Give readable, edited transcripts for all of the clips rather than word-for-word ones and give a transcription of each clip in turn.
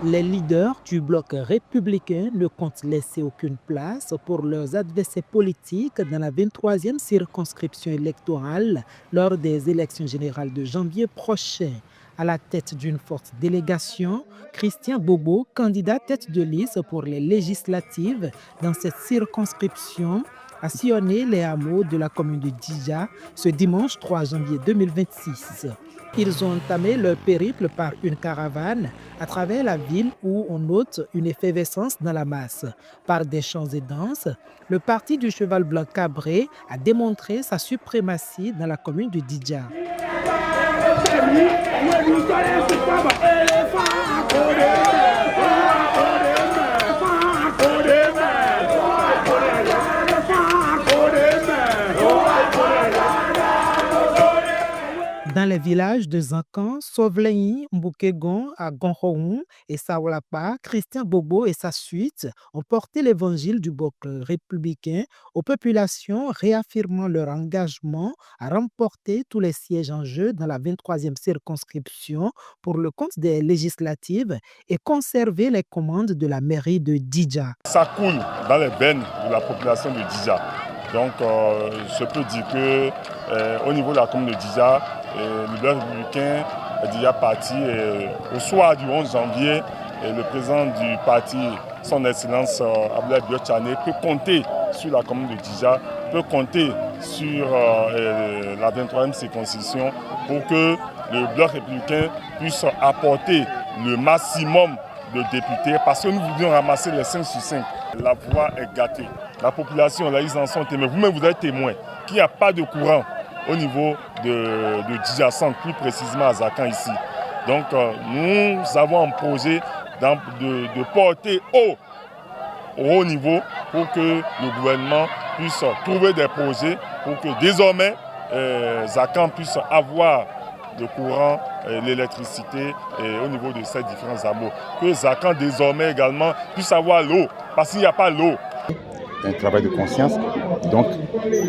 Les leaders du bloc républicain ne comptent laisser aucune place pour leurs adversaires politiques dans la 23e circonscription électorale lors des élections générales de janvier prochain. À la tête d'une forte délégation, Christian Bobo, candidat tête de liste pour les législatives dans cette circonscription, a sillonné les hameaux de la commune de Dija ce dimanche 3 janvier 2026. Ils ont entamé leur périple par une caravane à travers la ville où on note une effervescence dans la masse. Par des chants et danses, le parti du cheval blanc cabré a démontré sa suprématie dans la commune de Dija. Dans les villages de Zankan, Sovleï, Mboukegon, à Gonhoun et Sawlapa, Christian Bobo et sa suite ont porté l'évangile du bloc républicain aux populations, réaffirmant leur engagement à remporter tous les sièges en jeu dans la 23e circonscription pour le compte des législatives et conserver les commandes de la mairie de Dija. Ça coule dans les veines de la population de Dija. Donc, je peux dire qu'au niveau de la commune de Dija, le bloc républicain est déjà parti au soir du 11 janvier. Le président du parti, son Excellence Abdoulaye Biotchane, peut compter sur la commune de Dija, peut compter sur la 23e circonscription pour que le bloc républicain puisse apporter le maximum de députés parce que nous voulions ramasser les 5 sur 5. La voie est gâtée. La population, là, ils en sont témoins. Vous-même, vous êtes témoins qu'il n'y a pas de courant au niveau de Dija Centre, plus précisément à Zakan ici. Donc, nous avons un projet de porter au haut niveau pour que le gouvernement puisse trouver des projets pour que désormais Zakan puisse avoir le courant, l'électricité au niveau de ces différents hameaux. Que Zakan désormais également puisse avoir l'eau, parce qu'il n'y a pas l'eau. Un travail de conscience. Donc,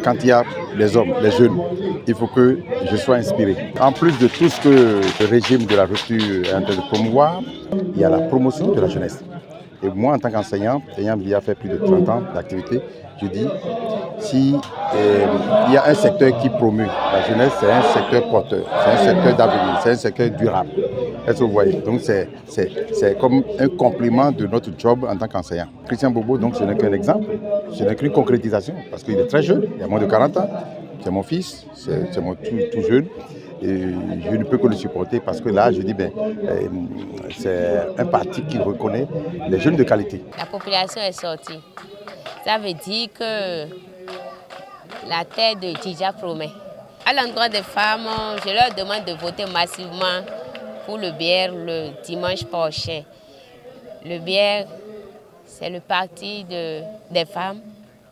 quand il y a les hommes, les jeunes, il faut que je sois inspiré. En plus de tout ce que le régime de la rupture est en train de promouvoir, il y a la promotion de la jeunesse. Et moi, en tant qu'enseignant, ayant déjà fait plus de 30 ans d'activité, je dis, si il y a un secteur qui promeut la jeunesse, c'est un secteur porteur, c'est un secteur d'avenir, c'est un secteur durable. Est-ce que vous voyez? Donc c'est comme un complément de notre job en tant qu'enseignant. Christian Bobo, donc ce n'est qu'un exemple, ce n'est qu'une concrétisation, parce qu'il est très jeune, il a moins de 40 ans, c'est mon fils, c'est mon tout jeune. Et je ne peux que le supporter parce que là, je dis, c'est un parti qui reconnaît les jeunes de qualité. La population est sortie. Ça veut dire que la terre de Dija promet. À l'endroit des femmes, je leur demande de voter massivement pour le BR le dimanche prochain. Le BR, c'est le parti des femmes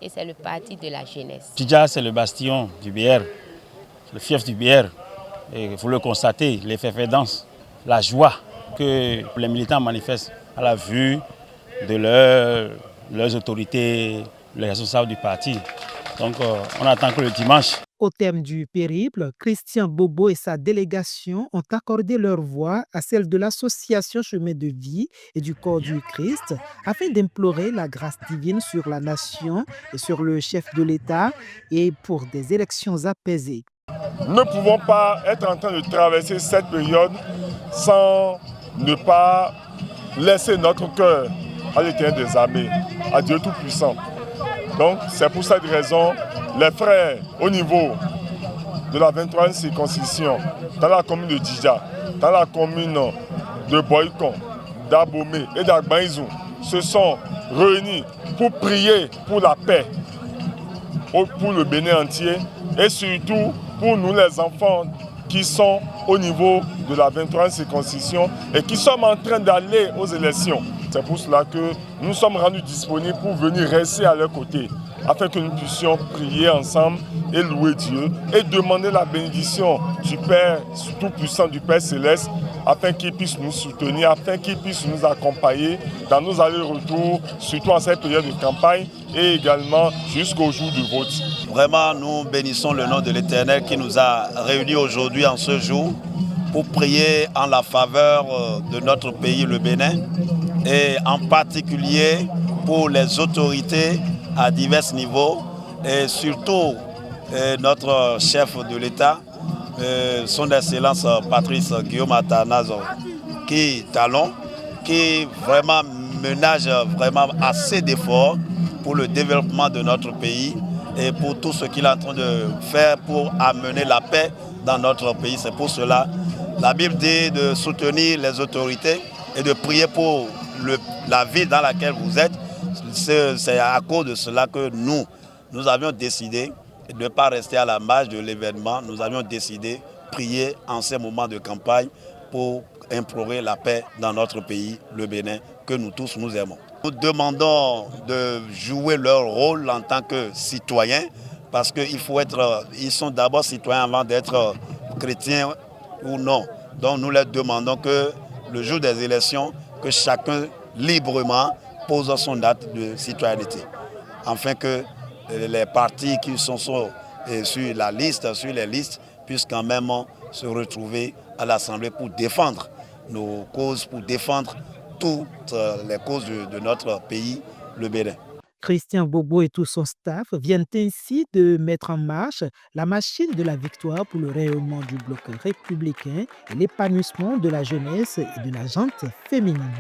et c'est le parti de la jeunesse. Dija, c'est le bastion du BR, le fief du BR. Il faut le constater, l'effervescence, la joie que les militants manifestent à la vue de leurs autorités, les responsables du parti. Donc on attend que le dimanche. Au terme du périple, Christian Bobo et sa délégation ont accordé leur voix à celle de l'association Chemin de Vie et du Corps du Christ afin d'implorer la grâce divine sur la nation et sur le chef de l'État et pour des élections apaisées. Nous ne pouvons pas être en train de traverser cette période sans ne pas laisser notre cœur à l'Éternel des armées, à Dieu Tout-Puissant. Donc c'est pour cette raison, les frères au niveau de la 23e circonscription, dans la commune de Dija, dans la commune de Boycon, d'Abomey et d'Agbaïzou, se sont réunis pour prier pour la paix, pour le Bénin entier et surtout pour nous les enfants qui sont au niveau de la 23e circonscription et qui sommes en train d'aller aux élections. C'est pour cela que nous sommes rendus disponibles pour venir rester à leur côté afin que nous puissions prier ensemble et louer Dieu et demander la bénédiction du Père Tout-Puissant, du Père Céleste, afin qu'il puisse nous soutenir, afin qu'il puisse nous accompagner dans nos allers-retours, surtout en cette période de campagne et également jusqu'au jour du vote. Vraiment, nous bénissons le nom de l'Éternel qui nous a réunis aujourd'hui en ce jour pour prier en la faveur de notre pays, le Bénin, et en particulier pour les autorités à divers niveaux et surtout notre chef de l'État, son Excellence Patrice Guillaume Athanase Talon, qui vraiment ménage vraiment assez d'efforts pour le développement de notre pays et pour tout ce qu'il est en train de faire pour amener la paix dans notre pays. C'est pour cela la Bible dit de soutenir les autorités et de prier pour la ville dans laquelle vous êtes. C'est à cause de cela que nous avions décidé de ne pas rester à la marge de l'événement. Nous avions décidé de prier en ces moments de campagne pour implorer la paix dans notre pays, le Bénin, que nous tous nous aimons. Nous demandons de jouer leur rôle en tant que citoyens, parce qu'ils sont d'abord citoyens avant d'être chrétiens ou non. Donc nous leur demandons que le jour des élections, que chacun librement pose son acte de citoyenneté, afin que les partis qui sont sur les listes, puissent quand même se retrouver à l'Assemblée pour défendre nos causes, pour défendre toutes les causes de notre pays, le Bénin. Christian Bobo et tout son staff viennent ainsi de mettre en marche la machine de la victoire pour le rayonnement du bloc républicain et l'épanouissement de la jeunesse et de la gente féminine.